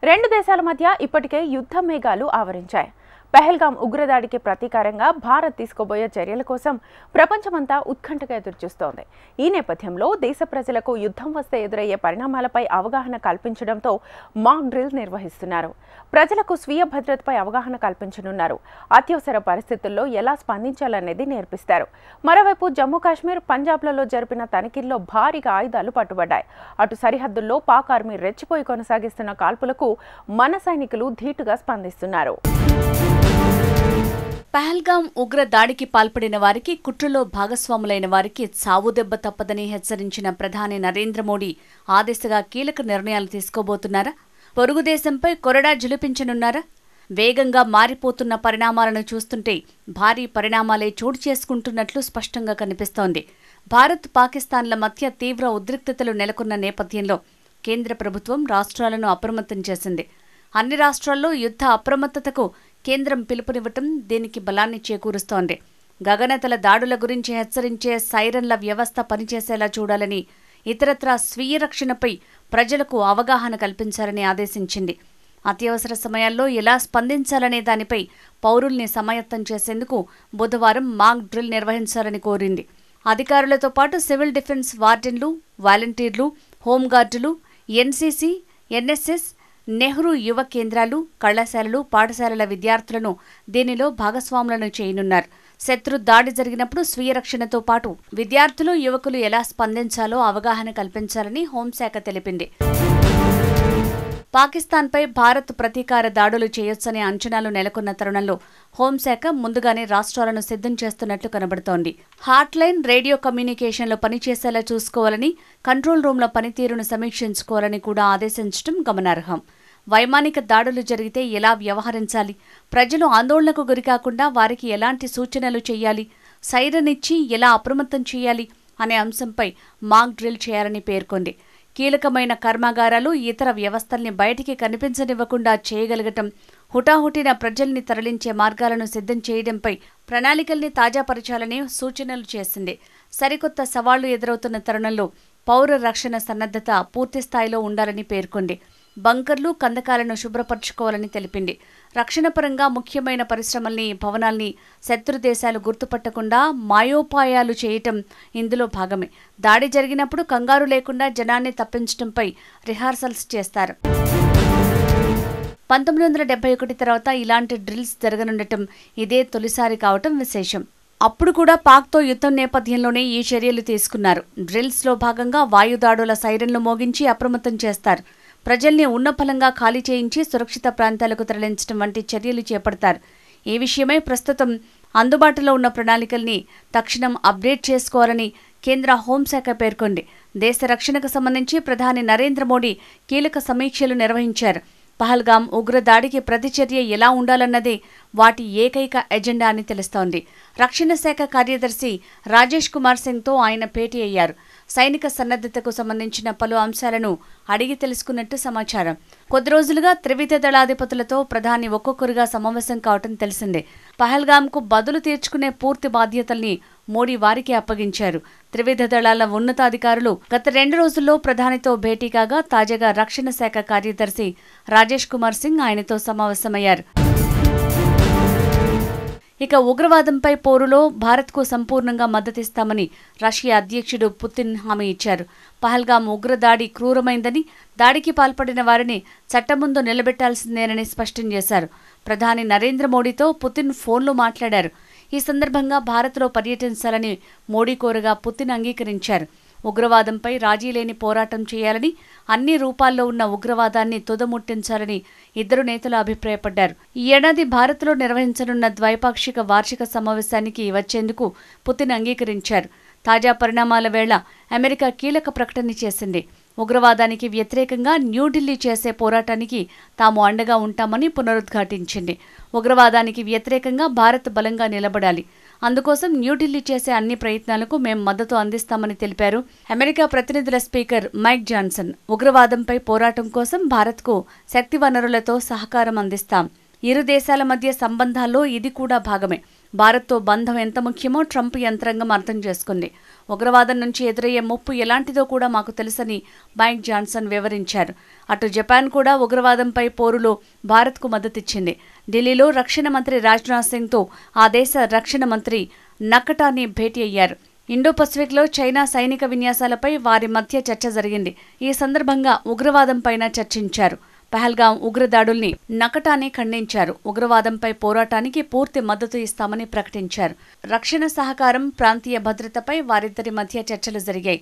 రెండు దేశాల మధ్య ఇప్పటికే యుద్ధ మేఘాలు ఆవరించాయి. పహల్గామ్ ఉగ్రదాడికి ప్రతీకారంగా భారత్ తీసుకోబోయే చర్యల కోసం ప్రపంచమంతా ఉత్కంఠగా ఎదురుచూస్తోంది. ఈ నేపథ్యంలో దేశ ప్రజలకు యుద్ధం వస్తే ఎదురయ్యే పరిణామాలపై అవగాహన కల్పించడంతో మాక్ డ్రిల్ నిర్వహిస్తున్నారు. ప్రజలకు స్వీయ భద్రతపై అవగాహన కల్పించనున్నారు. అత్యవసర పరిస్థితుల్లో ఎలా స్పందించాలనేది నేర్పిస్తారు. మరోవైపు జమ్మూ కాశ్మీర్, పంజాబ్లలో జరిపిన తనిఖీల్లో భారీగా ఆయుధాలు పట్టుబడ్డాయి. అటు సరిహద్దుల్లో పాక్ ఆర్మీ రెచ్చిపోయి కొనసాగిస్తున్న కాల్పులకు మన సైనికులు ధీటుగా స్పందిస్తున్నారు. పహల్గామ్ ఉగ్ర దాడికి పాల్పడిన వారికి, కుట్రలో భాగస్వాములైన వారికి చావు దెబ్బ తప్పదని హెచ్చరించిన ప్రధాని నరేంద్ర మోడీ ఆ దిశగా కీలక నిర్ణయాలు తీసుకోబోతున్నారా? పొరుగు దేశంపై కొరడా జులిపించనున్నారా? వేగంగా మారిపోతున్న పరిణామాలను చూస్తుంటే భారీ పరిణామాలే చోటు చేసుకుంటున్నట్లు స్పష్టంగా కనిపిస్తోంది. భారత్, పాకిస్తాన్ల మధ్య తీవ్ర ఉద్రిక్తతలు నెలకొన్న నేపథ్యంలో కేంద్ర ప్రభుత్వం రాష్ట్రాలను అప్రమత్తం చేసింది. అన్ని రాష్ట్రాల్లో యుద్ధ అప్రమత్తతకు కేంద్రం పిలుపునివ్వటం దీనికి బలాన్ని చేకూరుస్తోంది. గగనతల దాడుల గురించి హెచ్చరించే సైరన్ల వ్యవస్థ పనిచేసేలా చూడాలని, ఇతరత్రా స్వీయ రక్షణపై ప్రజలకు అవగాహన కల్పించాలని ఆదేశించింది. అత్యవసర సమయాల్లో ఎలా స్పందించాలనే దానిపై పౌరుల్ని సమాయత్తం చేసేందుకు బుధవారం మాక్ డ్రిల్ నిర్వహించాలని కోరింది. అధికారులతో పాటు సివిల్ డిఫెన్స్ వార్డెన్లు, వాలంటీర్లు, హోంగార్డులు, ఎన్సీసీ, ఎన్ఎస్ఎస్, నెహ్రూ యువ కేంద్రాలు, కళాశాలలు, పాఠశాలల విద్యార్థులను దీనిలో భాగస్వాములను చేయనున్నారు. శత్రు దాడి జరిగినప్పుడు స్వీయ రక్షణతో పాటు విద్యార్థులు, యువకులు ఎలా స్పందించాలో అవగాహన కల్పించాలని హోంశాఖ తెలిపింది. పాకిస్తాన్పై భారత్ ప్రతీకార దాడులు చేయొచ్చనే అంచనాలు నెలకొన్న తరుణంలో హోంశాఖ ముందుగానే రాష్ట్రాలను సిద్ధం చేస్తున్నట్లు కనబడుతోంది. హాట్లైన్, రేడియో కమ్యూనికేషన్లో పనిచేసేలా చూసుకోవాలని, కంట్రోల్ రూమ్ల పనితీరును సమీక్షించుకోవాలని కూడా ఆదేశించడం గమనార్హం. వైమానిక దాడులు జరిగితే ఎలా వ్యవహరించాలి, ప్రజలు ఆందోళనకు గురికాకుండా వారికి ఎలాంటి సూచనలు చేయాలి, సైరన్ ఇచ్చి ఎలా అప్రమత్తం చేయాలి అనే అంశంపై మాక్ డ్రిల్ చేయాలని పేర్కొంది. కీలకమైన కర్మాగారాలు, ఇతర వ్యవస్థల్ని బయటికి కనిపించనివ్వకుండా చేయగలగటం, హుటాహుటిన ప్రజల్ని తరలించే మార్గాలను సిద్ధం చేయడంపై ప్రణాళికల్ని తాజాపరచాలని సూచనలు చేసింది. సరికొత్త సవాళ్లు ఎదురవుతున్న తరుణంలో పౌర రక్షణ సన్నద్ధత పూర్తిస్థాయిలో ఉండాలని పేర్కొంది. బంకర్లు, కందకాలను శుభ్రపరచుకోవాలని తెలిపింది. రక్షణపరంగా ముఖ్యమైన పరిశ్రమల్ని, భవనాల్ని శత్రు దేశాలు గుర్తుపట్టకుండా మాయోపాయాలు చేయటం ఇందులో భాగమే. దాడి జరిగినప్పుడు కంగారు లేకుండా జనాన్ని తప్పించడంపై రిహార్సల్స్ చేస్తారు. 1971 తర్వాత ఇలాంటి డ్రిల్స్ జరగనుండటం ఇదే తొలిసారి కావటం విశేషం. అప్పుడు కూడా పాక్తో యుద్ధం నేపథ్యంలోనే ఈ చర్యలు తీసుకున్నారు. డ్రిల్స్లో భాగంగా వాయుదాడుల సైరన్లు మోగించి అప్రమత్తం చేస్తారు. ప్రజల్ని ఉన్నఫలంగా ఖాళీ చేయించి సురక్షిత ప్రాంతాలకు తరలించడం వంటి చర్యలు చేపడతారు. ఈ విషయమై ప్రస్తుతం అందుబాటులో ఉన్న ప్రణాళికల్ని తక్షణం అప్డేట్ చేసుకోవాలని కేంద్ర హోంశాఖ పేర్కొంది. దేశ రక్షణకు సంబంధించి ప్రధాని నరేంద్ర మోడీ కీలక సమీక్షలు నిర్వహించారు. పహల్గామ్ ఉగ్రదాడికి ప్రతిచర్య ఎలా ఉండాలన్నదే వాటి ఏకైక ఎజెండా అని తెలుస్తోంది. రక్షణ శాఖ కార్యదర్శి రాజేష్ కుమార్ సింగ్తో ఆయన భేటీ అయ్యారు. సైనిక సన్నద్ధతకు సంబంధించిన పలు అంశాలను అడిగి తెలుసుకున్నట్టు సమాచారం. కొద్ది రోజులుగా త్రివిధ దళాధిపతులతో ప్రధాని ఒక్కొక్కరుగా సమావేశం కావటం తెలిసిందే. పహల్గామ్కు బదులు తీర్చుకునే పూర్తి బాధ్యతల్ని మోడీ వారికి అప్పగించారు. త్రివిధ దళాల ఉన్నతాధికారులు గత 2 రోజుల్లో ప్రధానితో భేటీ కాగా, తాజాగా రక్షణ శాఖ కార్యదర్శి రాజేష్ కుమార్ సింగ్ ఆయనతో సమావేశమయ్యారు. ఇక ఉగ్రవాదంపై పోరులో భారత్కు సంపూర్ణంగా మద్దతిస్తామని రష్యా అధ్యక్షుడు పుతిన్ హామీ ఇచ్చారు. పహల్గామ్ ఉగ్రదాడి క్రూరమైందని, దాడికి పాల్పడిన వారిని చట్టం ముందు నిలబెట్టాల్సిందేనని స్పష్టం చేశారు. ప్రధాని నరేంద్ర మోడీతో పుతిన్ ఫోన్లో మాట్లాడారు. ఈ సందర్భంగా భారత్లో పర్యటించాలని మోడీ కోరగా పుతిన్ అంగీకరించారు. ఉగ్రవాదంపై రాజీలేని పోరాటం చేయాలని, అన్ని రూపాల్లో ఉన్న ఉగ్రవాదాన్ని తుదముట్టించాలని ఇద్దరు నేతలు అభిప్రాయపడ్డారు. ఈ ఏడాది భారత్లో నిర్వహించనున్న ద్వైపాక్షిక వార్షిక సమావేశానికి వచ్చేందుకు పుతిన్ అంగీకరించారు. తాజా పరిణామాల వేళ అమెరికా కీలక ప్రకటన చేసింది. ఉగ్రవాదానికి వ్యతిరేకంగా న్యూఢిల్లీ చేసే పోరాటానికి తాము అండగా ఉంటామని పునరుద్ఘాటించింది. ఉగ్రవాదానికి వ్యతిరేకంగా భారత్ బలంగా నిలబడాలి. అందుకోసం న్యూఢిల్లీ చేసే అన్ని ప్రయత్నాలకు మేం మద్దతు అందిస్తామని తెలిపారు అమెరికా ప్రతినిధుల స్పీకర్ మైక్ జాన్సన్. ఉగ్రవాదంపై పోరాటం కోసం భారత్కు శక్తి వనరులతో సహకారం అందిస్తాం. ఇరు దేశాల మధ్య సంబంధాల్లో ఇది కూడా భాగమే. భారత్తో బంధం ఎంత ముఖ్యమో ట్రంప్ యంత్రాంగం అర్థం చేసుకుంది. ఉగ్రవాదం నుంచి ఎదురయ్యే ముప్పు ఎలాంటిదో కూడా మాకు తెలుసని మైక్ జాన్సన్ వివరించారు. అటు జపాన్ కూడా ఉగ్రవాదంపై పోరులో భారత్కు మద్దతిచ్చింది. ఢిల్లీలో రక్షణ మంత్రి రాజ్నాథ్ సింగ్తో ఆ దేశ రక్షణ మంత్రి నకటాని భేటీ అయ్యారు. ఇండో పసిఫిక్లో చైనా సైనిక విన్యాసాలపై వారి మధ్య చర్చ జరిగింది. ఈ సందర్భంగా ఉగ్రవాదంపైన చర్చించారు. పహల్గాం ఉగ్రదాడుల్ని నకటాని ఖండించారు. ఉగ్రవాదంపై పోరాటానికి పూర్తి మద్దతు ఇస్తామని ప్రకటించారు. రక్షణ సహకారం, ప్రాంతీయ భద్రతపై వారిద్దరి మధ్య చర్చలు జరిగాయి.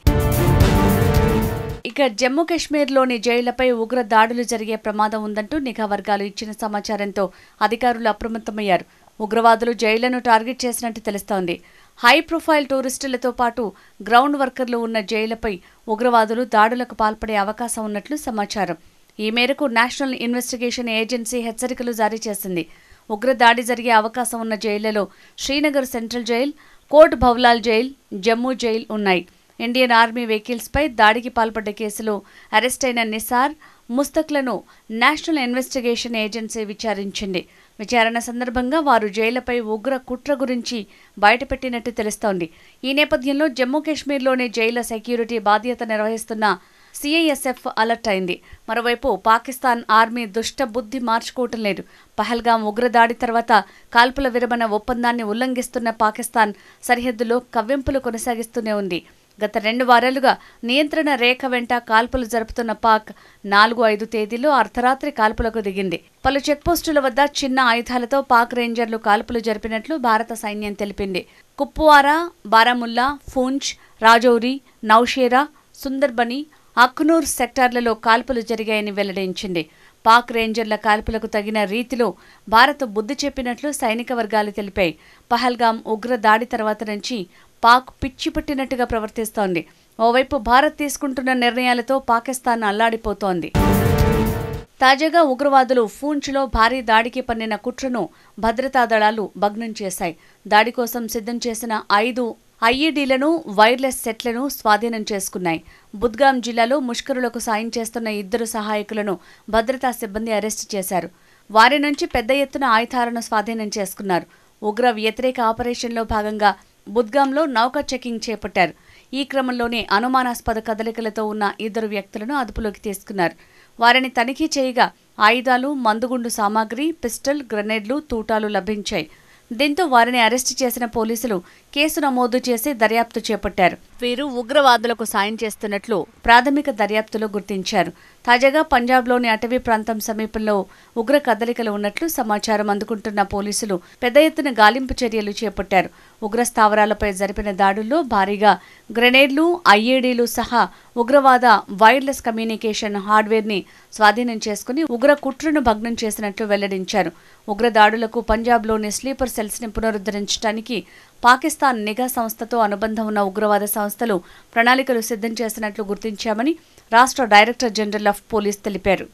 ఇక జమ్మూ కాశ్మీర్లోని జైళ్లపై ఉగ్ర దాడులు జరిగే ప్రమాదం ఉందంటూ నిఘా వర్గాలు ఇచ్చిన సమాచారంతో అధికారులు అప్రమత్తమయ్యారు. ఉగ్రవాదులు జైళ్లను టార్గెట్ చేసినట్టు తెలుస్తోంది. హై ప్రొఫైల్ టూరిస్టులతో పాటు గ్రౌండ్ వర్కర్లు ఉన్న జైళ్లపై ఉగ్రవాదులు దాడులకు పాల్పడే అవకాశం ఉన్నట్లు సమాచారం. ఈ మేరకు నేషనల్ ఇన్వెస్టిగేషన్ ఏజెన్సీ హెచ్చరికలు జారీ చేసింది. ఉగ్ర దాడి జరిగే అవకాశం ఉన్న జైళ్లలో Srinagar central jail, Kot Bhalwal jail, Jammu jail ఉన్నాయి. ఇండియన్ ఆర్మీ వెహికల్స్పై దాడికి పాల్పడ్డ కేసులో అరెస్టైన నిసార్, ముస్తక్లను నేషనల్ ఇన్వెస్టిగేషన్ ఏజెన్సీ విచారించింది. విచారణ సందర్భంగా వారు జైళ్లపై ఉగ్ర కుట్ర గురించి బయటపెట్టినట్టు తెలుస్తోంది. ఈ నేపథ్యంలో జమ్మూ కాశ్మీర్లోని జైళ్ల సెక్యూరిటీ బాధ్యత నిర్వహిస్తున్న సిఐఎస్ఎఫ్ అలర్ట్ అయింది. మరోవైపు పాకిస్తాన్ ఆర్మీ దుష్ట బుద్ధి మార్చుకోవటం లేదు. పహల్గాం ఉగ్రదాడి తర్వాత కాల్పుల విరమణ ఒప్పందాన్ని ఉల్లంఘిస్తున్న పాకిస్తాన్ సరిహద్దులో కవ్వింపులు కొనసాగిస్తూనే ఉంది. గత 2 వారాలుగా నియంత్రణ రేఖ వెంట కాల్పులు జరుపుతున్న పాక్ 4-5 తేదీలో అర్ధరాత్రి కాల్పులకు దిగింది. పలు చెక్పోస్టుల వద్ద చిన్న ఆయుధాలతో పాక్ రేంజర్లు కాల్పులు జరిపినట్లు భారత సైన్యం తెలిపింది. కుప్వారా, బారాముల్లా, పూంచ్, రాజౌరి, నౌషేరా, సుందర్బని, అఖ్నూర్ సెక్టార్లలో కాల్పులు జరిగాయని వెల్లడించింది. పాక్ రేంజర్ల కాల్పులకు తగిన రీతిలో భారత్ బుద్ధి చెప్పినట్లు సైనిక వర్గాలు తెలిపాయి. పహల్గాం ఉగ్ర దాడి తర్వాత నుంచి పాక్ పిచ్చి పట్టినట్టుగా ప్రవర్తిస్తోంది. ఓవైపు భారత్ తీసుకుంటున్న నిర్ణయాలతో పాకిస్తాన్ అల్లాడిపోతోంది. తాజాగా ఉగ్రవాదులు పూంచ్లో భారీ దాడికి పన్నిన కుట్రను భద్రతా దళాలు భగ్నం చేశాయి. దాడి కోసం సిద్ధం చేసిన 5 ఐఈడీలను, వైర్లెస్ సెట్లను స్వాధీనం చేసుకున్నాయి. బుద్గాం జిల్లాలో ముష్కరులకు సాయం చేస్తున్న 2 సహాయకులను భద్రతా సిబ్బంది అరెస్టు చేశారు. వారి నుంచి పెద్ద ఎత్తున ఆయుధాలను స్వాధీనం చేసుకున్నారు. ఉగ్ర వ్యతిరేక ఆపరేషన్లో భాగంగా బుద్గాంలో నౌకా చెకింగ్ చేపట్టారు. ఈ క్రమంలోనే అనుమానాస్పద కదలికలతో ఉన్న 2 వ్యక్తులను అదుపులోకి తీసుకున్నారు. వారిని తనిఖీ చేయగా ఆయుధాలు, మందుగుండు సామాగ్రి, పిస్టల్, గ్రెనేడ్లు, తూటాలు లభించాయి. దీంతో వారిని అరెస్టు చేసిన పోలీసులు కేసు నమోదు చేసి దర్యాప్తు చేపట్టారు. వీరు ఉగ్రవాదులకు సాయం చేస్తున్నట్లు ప్రాథమిక దర్యాప్తులో గుర్తించారు. తాజాగా పంజాబ్లోని అటవీ ప్రాంతం సమీపంలో ఉగ్ర కదలికలు ఉన్నట్లు సమాచారం అందుకుంటున్న పోలీసులు పెద్ద ఎత్తున గాలింపు చర్యలు చేపట్టారు. ఉగ్ర స్థావరాలపై జరిపిన దాడుల్లో భారీగా గ్రెనేడ్లు, ఐఈడీలు సహా ఉగ్రవాద వైర్లెస్ కమ్యూనికేషన్ హార్డ్వేర్ని స్వాధీనం చేసుకుని ఉగ్ర కుట్రను భగ్నం చేసినట్లు వెల్లడించారు. ఉగ్ర దాడులకు పంజాబ్లోని స్లీపర్ సెల్స్ని పునరుద్ధరించడానికి పాకిస్తాన్ నిఘా సంస్థతో అనుబంధం ఉన్న ఉగ్రవాద సంస్థలు ప్రణాళికలు సిద్ధం చేసినట్లు గుర్తించామని రాష్ట్ర డైరెక్టర్ జనరల్ ఆఫ్ పోలీస్ తెలిపారు.